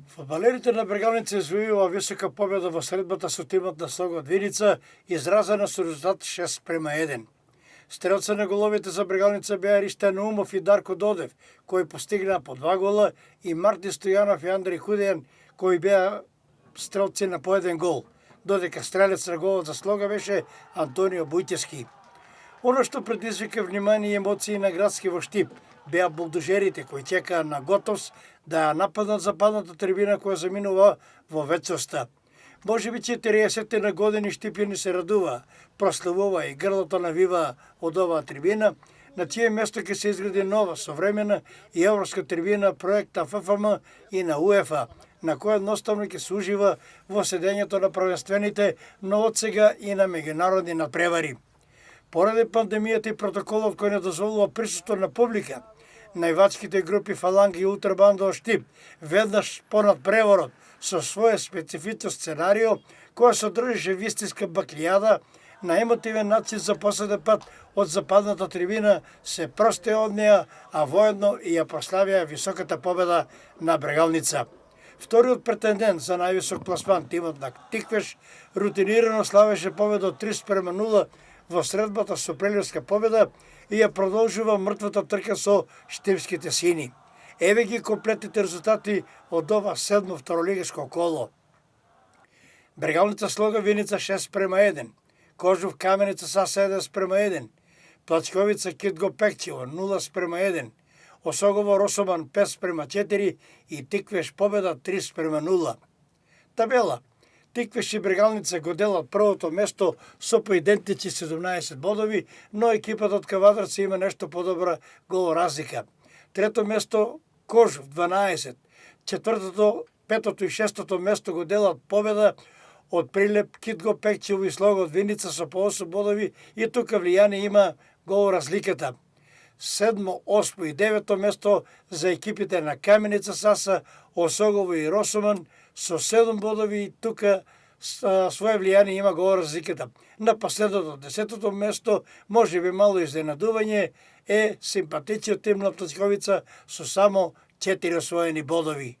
Фудбалерите на Брегалница извојува висока победа во средбата со тимот на Слога од Виница, изразена со резултат 6:1. Стрелци на головите за Брегалница беа Ристан Наумов и Дарко Додев, кои постигнаа по 2 гола, и Мартин Стојанов и Андреј Худејан, кои беа стрелци на по 1 гол, додека стрелец на голот за Слога беше Антонио Бујтески. Оно што предизвика внимание и емоции на градски во Штип беа булдожерите кои чекаа на готовс да ја нападнат западната трибина која заминува во вечноста. Може би 40 на години Штипјани се радува, прославува и грлото навива од оваа трибина, на чие место ќе се изгради нова, современа и европска трибина, проект на ФФМ и на УЕФА, на која едноставно ќе се ужива во седењето на првенствените, но од сега и на меѓународни надпревари. Поради пандемијата и протоколот кој не дозволува присуство на публика, највачките групи Фаланга и Ултрабанда од Штип веднаш понад преворот со своје специфично сценарио која содржеше вистинска баклијада, на емотивен начин за последен пат од западната трибина се просте од неа, а воедно и ја прославија високата победа на Брегалница. Вториот претендент за највисок пласман, тимот на Тиквеш, рутинирано славеше победа од 3:0 во средбата со прелевска победа и ја продолжува мртвата трка со штипските сини. Еве ги комплетните резултати од ова 7-о второлигаско коло. Брегалница Слога Виница 6:1, Кожув Каменица Саса 1:1, Плачковица Китго Пекчево 0:1, Осогово Росоман 5:4 и Тиквеш победа 3:0. Табела. Тиквеш и Брегалница го делат првото место со поидентични 17 бодови, но екипата од Кавадарци има нешто подобра гол разлика. Трето место Кожув 12, четвртото, петото и шестото место го делат победа од Прилеп, Китго Пекчево и Слога од Виница со по 8 бодови и тука влијание има гол разликата. Седмо, осмо и девето место за екипите на Каменица Саса, Осогово и Росоман со 7 бодови и тука своје влијание има гол разликата. На последното, 10-то место, може би мало изненадување, е симпатичниот тим на Плачковица со само 4 освоени бодови.